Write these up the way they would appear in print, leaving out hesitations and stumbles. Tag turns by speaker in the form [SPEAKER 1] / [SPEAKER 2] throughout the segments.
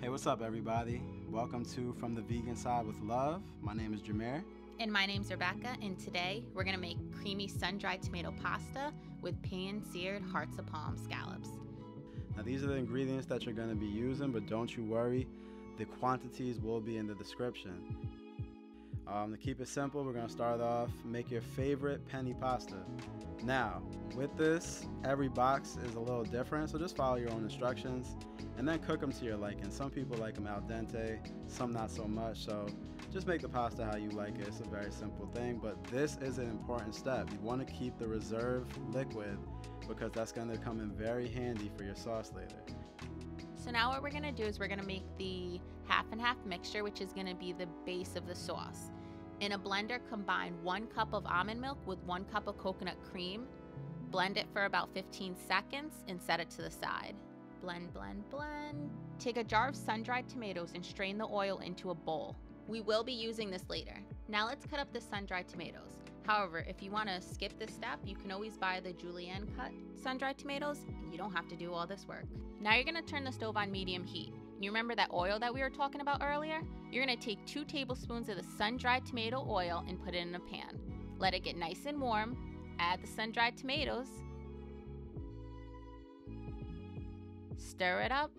[SPEAKER 1] Hey, what's up, everybody? Welcome to From the Vegan Side with Love. My name is Jameer.
[SPEAKER 2] And my name's Rebecca, and today we're going to make creamy sun-dried tomato pasta with pan-seared hearts of palm scallops.
[SPEAKER 1] Now, these are the ingredients that you're going to be using, but don't you worry, the quantities will be in the description. To keep it simple, we're going to start off, make your favorite penne pasta. Now, with this, every box is a little different, so just follow your own instructions and then cook them to your liking. Some people like them al dente, some not so much, so just make the pasta how you like it. It's a very simple thing, but this is an important step. You want to keep the reserve liquid because that's going to come in very handy for your sauce later.
[SPEAKER 2] So now what we're going to do is we're going to make the half and half mixture, which is going to be the base of the sauce. In a blender, combine 1 cup of almond milk with 1 cup of coconut cream. Blend it for about 15 seconds and set it to the side. Blend, blend, blend. Take a jar of sun-dried tomatoes and strain the oil into a bowl. We will be using this later. Now let's cut up the sun-dried tomatoes. However, if you want to skip this step, you can always buy the julienne cut sun-dried tomatoes. You don't have to do all this work. Now you're going to turn the stove on medium heat. And you remember that oil that we were talking about earlier? You're going to take 2 tablespoons of the sun-dried tomato oil and put it in a pan. Let it get nice and warm. Add the sun-dried tomatoes. Stir it up.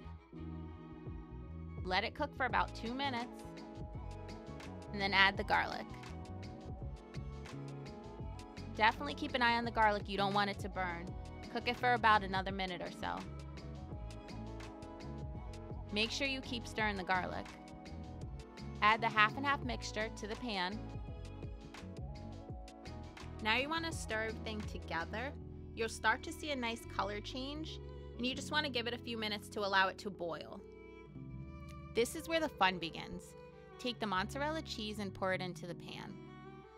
[SPEAKER 2] Let it cook for about 2 minutes. And then add the garlic. Definitely keep an eye on the garlic. You don't want it to burn. Cook it for about another minute or so. Make sure you keep stirring the garlic. Add the half and half mixture to the pan. Now you want to stir everything together. You'll start to see a nice color change, and you just want to give it a few minutes to allow it to boil. This is where the fun begins. Take the mozzarella cheese and pour it into the pan.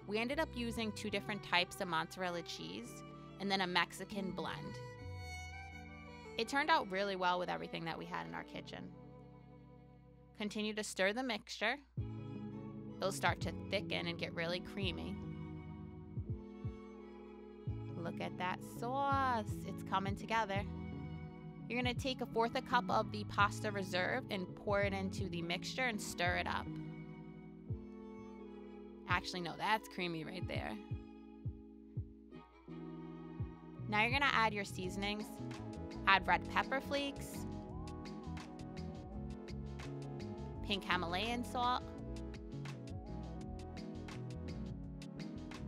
[SPEAKER 2] We ended up using 2 different types of mozzarella cheese and then a Mexican blend. It turned out really well with everything that we had in our kitchen. Continue to stir the mixture. It'll start to thicken and get really creamy. Look at that sauce. It's coming together. You're going to take 1/4 cup of the pasta reserve and pour it into the mixture and stir it up. Actually, no, that's creamy right there. Now you're going to add your seasonings. Add red pepper flakes, pink Himalayan salt,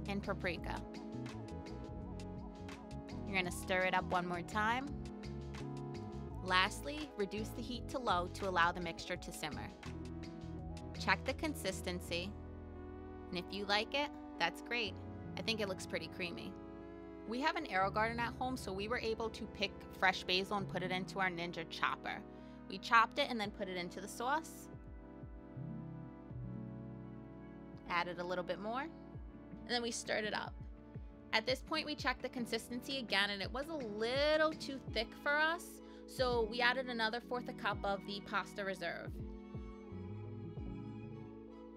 [SPEAKER 2] and paprika. You're going to stir it up one more time. Lastly, reduce the heat to low to allow the mixture to simmer. Check the consistency, and if you like it, that's great. I think it looks pretty creamy. We have an arrow garden at home, so we were able to pick fresh basil and put it into our Ninja chopper. We chopped it and then put it into the sauce. Added a little bit more, and then we stirred it up. At this point, we checked the consistency again, and it was a little too thick for us, so we added another 1/4 cup of the pasta reserve.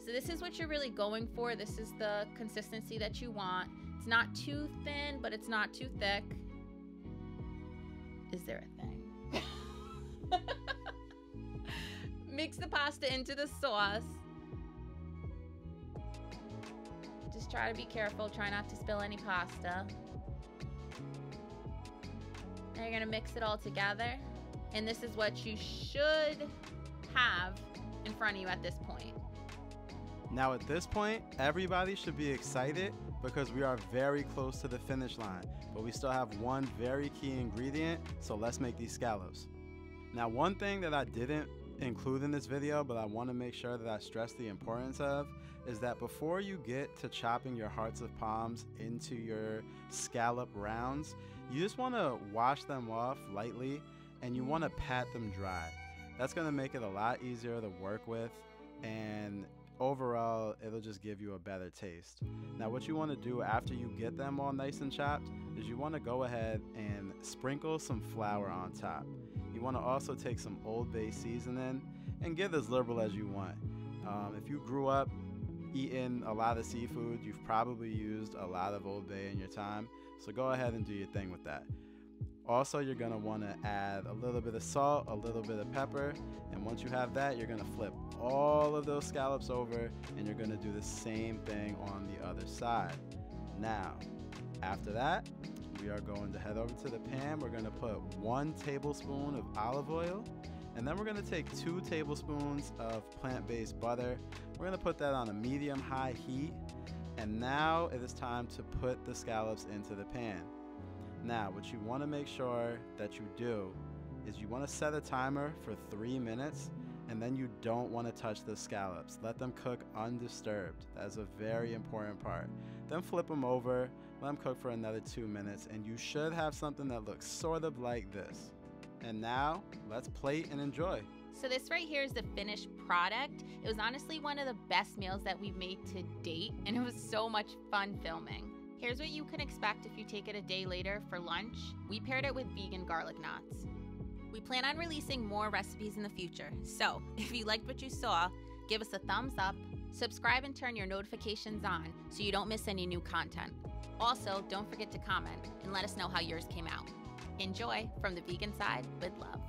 [SPEAKER 2] So this is what you're really going for. This is the consistency that you want. It's not too thin, but it's not too thick. Is there a thing? Mix the pasta into the sauce. Just try to be careful. Try not to spill any pasta. Now you're going to mix it all together. And this is what you should have in front of you at this point.
[SPEAKER 1] Now at this point, everybody should be excited because we are very close to the finish line, but we still have one very key ingredient, so let's make these scallops. Now, one thing that I didn't include in this video, but I want to make sure that I stress the importance of, is that before you get to chopping your hearts of palms into your scallop rounds, you just want to wash them off lightly and you want to pat them dry. That's going to make it a lot easier to work with, and overall it'll just give you a better taste. Now what you want to do after you get them all nice and chopped is you want to go ahead and sprinkle some flour on top. You want to also take some Old Bay seasoning and get as liberal as you want. If you grew up eating a lot of seafood, you've probably used a lot of Old Bay in your time, so go ahead and do your thing with that. Also, you're gonna wanna add a little bit of salt, a little bit of pepper, and once you have that, you're gonna flip all of those scallops over and you're gonna do the same thing on the other side. Now, after that, we are going to head over to the pan. We're gonna put 1 tablespoon of olive oil, and then we're gonna take 2 tablespoons of plant-based butter. We're gonna put that on a medium-high heat, and now it is time to put the scallops into the pan. Now, what you wanna make sure that you do is you wanna set a timer for 3 minutes, and then you don't wanna touch the scallops. Let them cook undisturbed. That is a very important part. Then flip them over, let them cook for another 2 minutes, and you should have something that looks sort of like this. And now, let's plate and enjoy.
[SPEAKER 2] So this right here is the finished product. It was honestly one of the best meals that we've made to date, and it was so much fun filming. Here's what you can expect if you take it a day later for lunch. We paired it with vegan garlic knots. We plan on releasing more recipes in the future, so if you liked what you saw, give us a thumbs up, subscribe and turn your notifications on so you don't miss any new content. Also, don't forget to comment and let us know how yours came out. Enjoy from the vegan side with love.